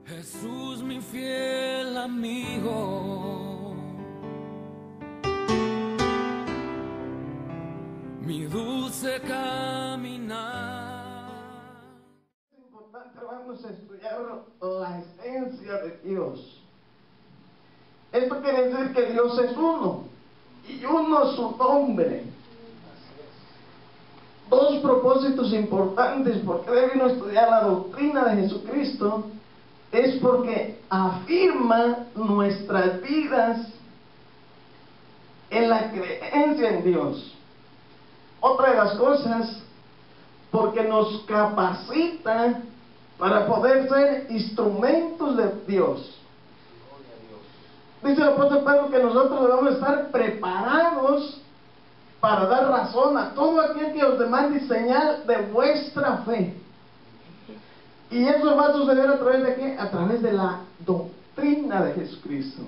Jesús, mi fiel amigo, mi dulce caminar. Es importante, vamos a estudiar la esencia de Dios. Esto quiere decir que Dios es uno, y uno su nombre. Dos propósitos importantes porque debe uno estudiar la doctrina de Jesucristo. Es porque afirma nuestras vidas en la creencia en Dios. Otra de las cosas, porque nos capacita para poder ser instrumentos de Dios. Dice el apóstol Pedro que nosotros debemos estar preparados para dar razón a todo aquel que os demande señal de vuestra fe. Y eso va a suceder a través de ¿qué? A través de la doctrina de Jesucristo.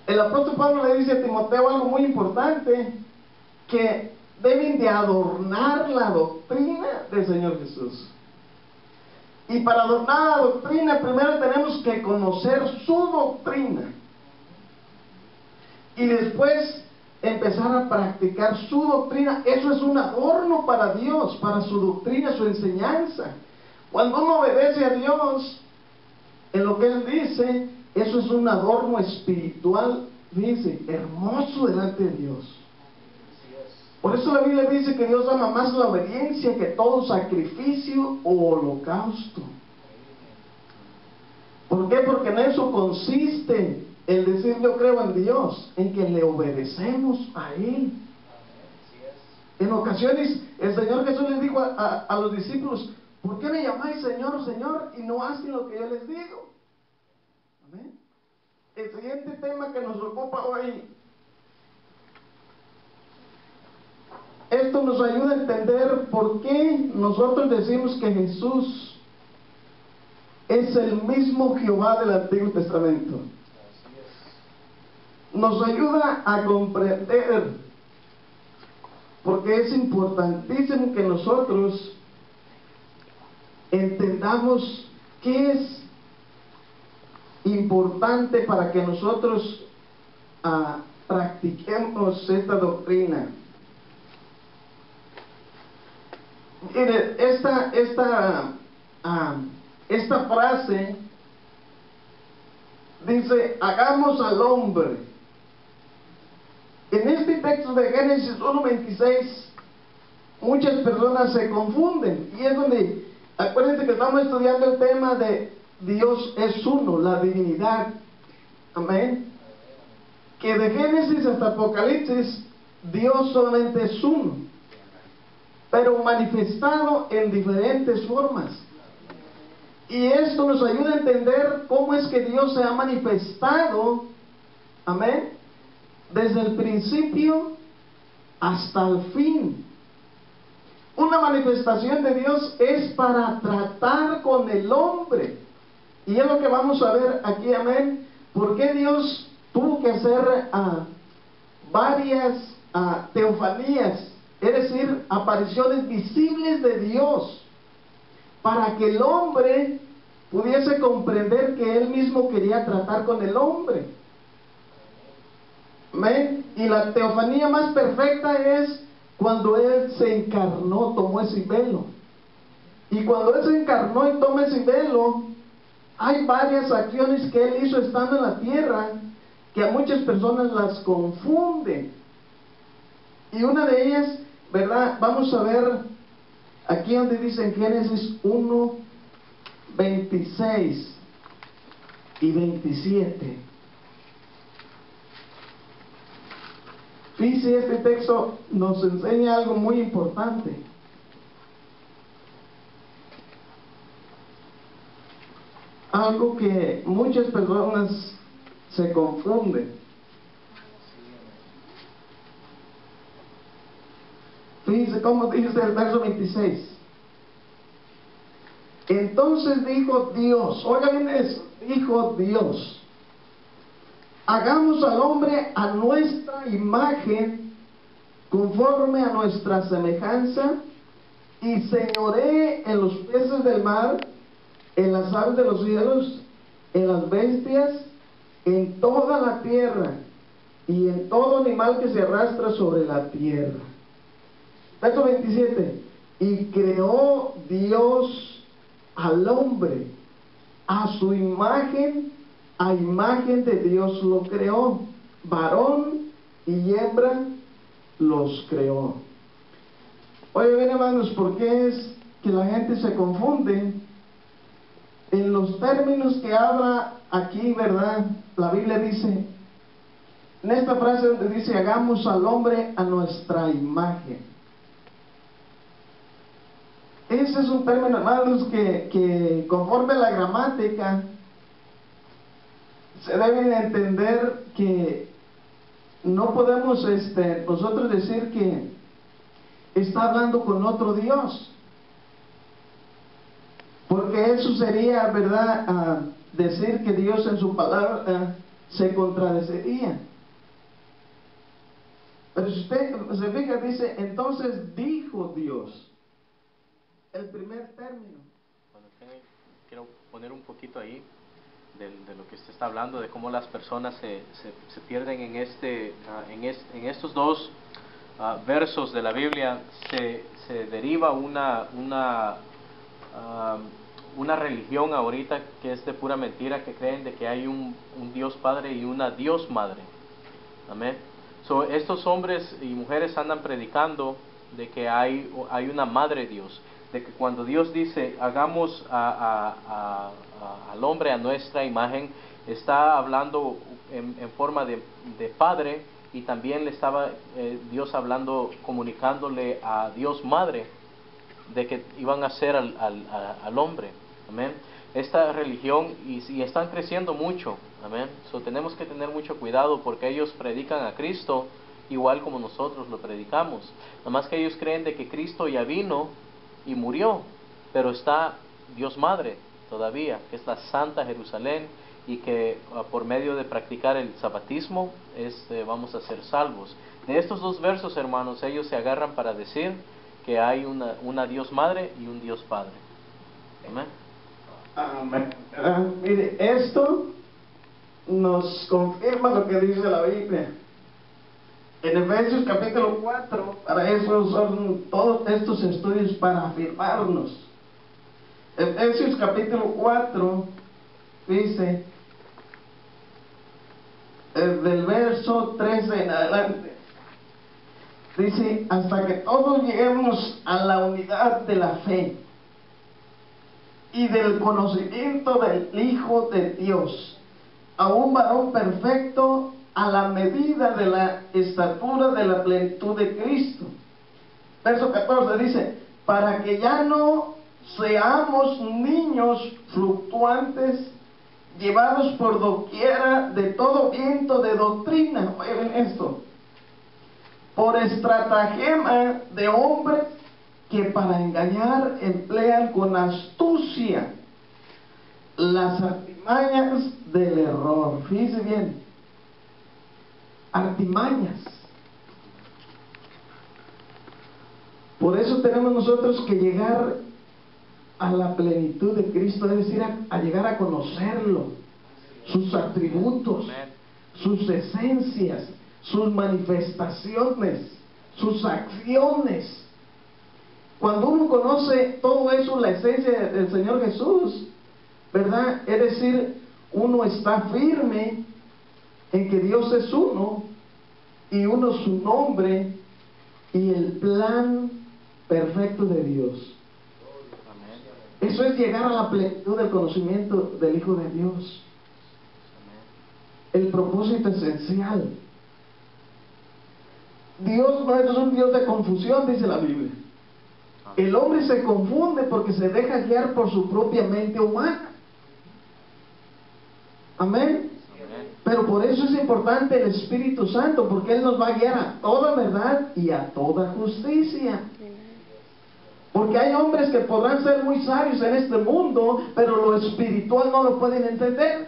El apóstol Pablo le dice a Timoteo algo muy importante, que deben de adornar la doctrina del Señor Jesús. Y para adornar la doctrina, primero tenemos que conocer su doctrina. Y después empezar a practicar su doctrina. Eso es un adorno para Dios, para su doctrina, su enseñanza. Cuando uno obedece a Dios en lo que Él dice, eso es un adorno espiritual, dice, hermoso delante de Dios. Por eso la Biblia dice que Dios ama más la obediencia que todo sacrificio o holocausto. ¿Por qué? Porque en eso consiste el decir yo creo en Dios, en que le obedecemos a Él. En ocasiones el Señor Jesús les dijo a los discípulos: ¿por qué me llamáis Señor, Señor, y no hacen lo que yo les digo? Amén. El siguiente tema que nos ocupa hoy, esto nos ayuda a entender por qué nosotros decimos que Jesús es el mismo Jehová del Antiguo Testamento. Nos ayuda a comprender, porque es importantísimo que nosotros entendamos qué es importante para que nosotros practiquemos esta doctrina. Mire, esta frase dice: hagamos al hombre. En este texto de Génesis 1:26 muchas personas se confunden, y es donde, acuérdense que estamos estudiando el tema de Dios es uno, la divinidad. Amén. Que de Génesis hasta Apocalipsis Dios solamente es uno, pero manifestado en diferentes formas. Y esto nos ayuda a entender cómo es que Dios se ha manifestado, amén, desde el principio hasta el fin. Una manifestación de Dios es para tratar con el hombre. Y es lo que vamos a ver aquí, amén. ¿Por qué Dios tuvo que hacer varias teofanías? Es decir, apariciones visibles de Dios, para que el hombre pudiese comprender que Él mismo quería tratar con el hombre. ¿Amén? Y la teofanía más perfecta es cuando Él se encarnó, tomó ese velo. Y cuando Él se encarnó y tomó ese velo, hay varias acciones que Él hizo estando en la tierra que a muchas personas las confunden. Y una de ellas, ¿verdad? Vamos a ver aquí donde dice en Génesis 1:26 y 27. Fíjese, este texto nos enseña algo muy importante. Algo que muchas personas se confunden. Fíjese cómo dice el verso 26. Entonces dijo Dios, oigan eso, dijo Dios: hagamos al hombre a nuestra imagen, conforme a nuestra semejanza, y señoree en los peces del mar, en las aves de los cielos, en las bestias, en toda la tierra y en todo animal que se arrastra sobre la tierra. Verso 27. Y creó Dios al hombre, a su imagen, a imagen de Dios lo creó, varón y hembra los creó. Oye, bien hermanos, ¿por qué es que la gente se confunde en los términos que habla aquí, verdad? La Biblia dice, en esta frase donde dice, hagamos al hombre a nuestra imagen. Ese es un término, hermanos, que conforme a la gramática se debe de entender que no podemos nosotros decir que está hablando con otro Dios, porque eso sería, verdad, decir que Dios en su palabra se contradeciría. Pero si usted se fija, dice, entonces dijo Dios. El primer término. Bueno, quiero poner un poquito ahí de lo que usted está hablando, de cómo las personas se pierden en estos dos versos de la Biblia. Se deriva una religión ahorita que es de pura mentira, que creen de que hay un Dios Padre y una Dios Madre. Amén. Estos hombres y mujeres andan predicando de que hay una Madre Dios, de que cuando Dios dice hagamos al hombre a nuestra imagen, está hablando en forma de Padre, y también le estaba Dios hablando, comunicándole a Dios Madre, de que iban a ser al hombre. Amén. Esta religión, y están creciendo mucho. Amén. Tenemos que tener mucho cuidado, porque ellos predican a Cristo igual como nosotros lo predicamos. Nada más que ellos creen de que Cristo ya vino y murió, pero está Dios Madre todavía, que es la Santa Jerusalén, y que por medio de practicar el sabatismo vamos a ser salvos. De estos dos versos, hermanos, ellos se agarran para decir que hay una Dios Madre y un Dios Padre. Amén. Amén. Mire, esto nos confirma lo que dice la Biblia. En Efesios capítulo 4, para eso son todos estos estudios, para afirmarnos. Efesios capítulo 4 dice, del verso 13 en adelante, dice, hasta que todos lleguemos a la unidad de la fe y del conocimiento del Hijo de Dios, a un varón perfecto, a la medida de la estatura de la plenitud de Cristo. Verso 14 dice, para que ya no seamos niños fluctuantes, llevados por doquiera de todo viento de doctrina. Oigan esto, por estratagema de hombres que para engañar emplean con astucia las artimañas del error. Fíjense bien, artimañas. Por eso tenemos nosotros que llegar a la plenitud de Cristo, es decir, a llegar a conocerlo, sus atributos, sus esencias, sus manifestaciones, sus acciones. Cuando uno conoce todo eso, la esencia del Señor Jesús, ¿verdad? Es decir, uno está firme en que Dios es uno, y uno su nombre y el plan perfecto de Dios. Eso es llegar a la plenitud del conocimiento del Hijo de Dios. El propósito esencial. Dios no es un Dios de confusión, dice la Biblia. El hombre se confunde porque se deja guiar por su propia mente humana. Amén. Pero por eso es importante el Espíritu Santo, porque Él nos va a guiar a toda verdad y a toda justicia. Porque hay hombres que podrán ser muy sabios en este mundo, pero lo espiritual no lo pueden entender.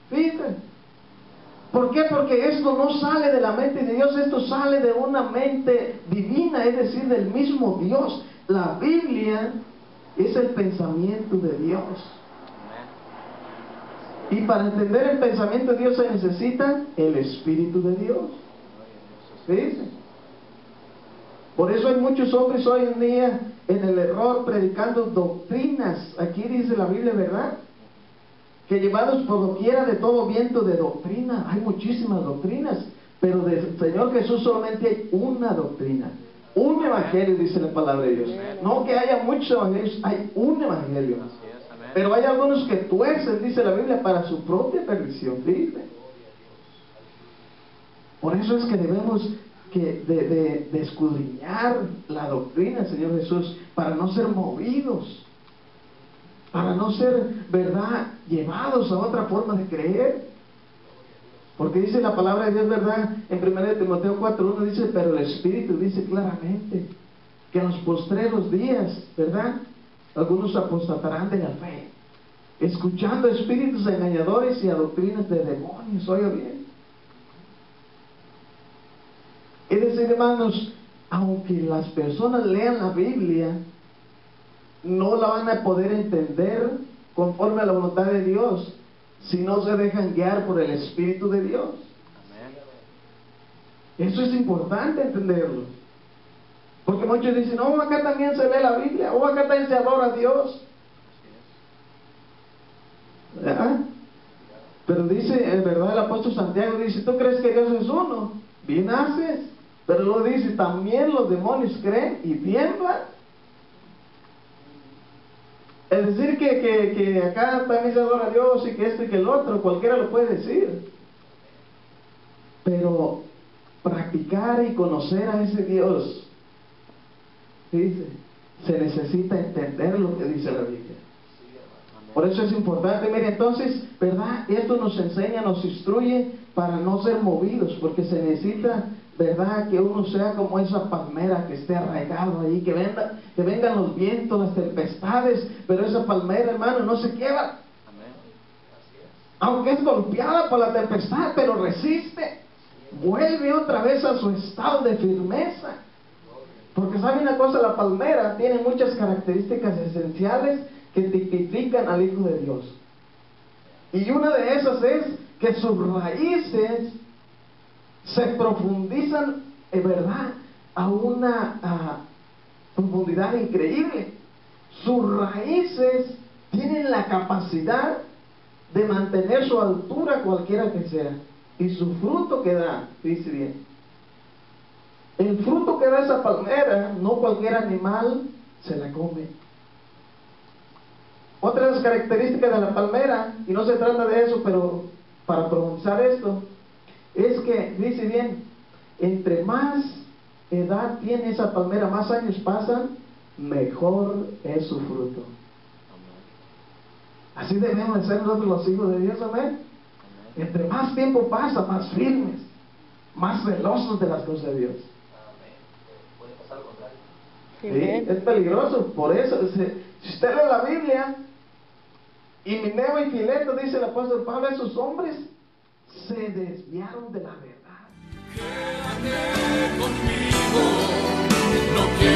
Fíjense. ¿Por qué? Porque esto no sale de la mente de Dios, esto sale de una mente divina, es decir, del mismo Dios. La Biblia es el pensamiento de Dios. Amén. Y para entender el pensamiento de Dios se necesita el Espíritu de Dios. ¿Sí? Por eso hay muchos hombres hoy en día en el error predicando doctrinas. Aquí dice la Biblia, ¿verdad? Que llevados por doquiera de todo viento de doctrina. Hay muchísimas doctrinas, pero del Señor Jesús solamente hay una doctrina. Un evangelio, dice la palabra de Dios. No que haya muchos evangelios, hay un evangelio. Así es, amén. Pero hay algunos que tuercen, dice la Biblia, para su propia perdición. Fíjate. Por eso es que debemos de escudriñar la doctrina del Señor Jesús, para no ser movidos, para no ser, ¿verdad?, llevados a otra forma de creer. Porque dice la palabra de Dios, ¿verdad? En 1 Timoteo 4:1 dice, pero el Espíritu dice claramente que en los postreros días, ¿verdad?, algunos apostatarán de la fe, escuchando espíritus engañadores y a doctrinas de demonios. Oiga bien. Es decir, hermanos, aunque las personas lean la Biblia, no la van a poder entender conforme a la voluntad de Dios si no se dejan guiar por el Espíritu de Dios. Amén. Eso es importante entenderlo. Porque muchos dicen, no, acá también se lee la Biblia, o acá también se adora a Dios. ¿Verdad? Pero dice, en verdad, el apóstol Santiago dice, ¿tú crees que Dios es uno? Bien haces. Pero luego dice, también los demonios creen y tiemblan. Es decir, que acá también se adora a Dios y que esto y que el otro, cualquiera lo puede decir. Pero practicar y conocer a ese Dios, dice, se necesita entender lo que dice la Biblia. Por eso es importante, mire, entonces, ¿verdad? Esto nos enseña, nos instruye para no ser movidos, porque se necesita, ¿verdad?, que uno sea como esa palmera que esté arraigado ahí, que vengan los vientos, las tempestades, pero esa palmera, hermano, no se quiebra. Amén. Aunque es golpeada por la tempestad, pero resiste, vuelve otra vez a su estado de firmeza. Porque sabe una cosa, la palmera tiene muchas características esenciales que tipifican al Hijo de Dios. Y una de esas es que sus raíces se profundizan, ¿verdad?, a una profundidad increíble. Sus raíces tienen la capacidad de mantener su altura cualquiera que sea. Y su fruto que da, dice bien, el fruto que da esa palmera, no cualquier animal se la come. Otra de las características de la palmera, y no se trata de eso, pero para profundizar esto, es que, dice bien, entre más edad tiene esa palmera, más años pasan, mejor es su fruto. Así debemos de ser nosotros los hijos de Dios, amén. Entre más tiempo pasa, más firmes, más celosos de las cosas de Dios. ¿Sí? Es peligroso, por eso, si usted lee la Biblia, y Mineo y Fileto, dice el apóstol Pablo, esos hombres se desviaron de la verdad. Quédate conmigo, no quiero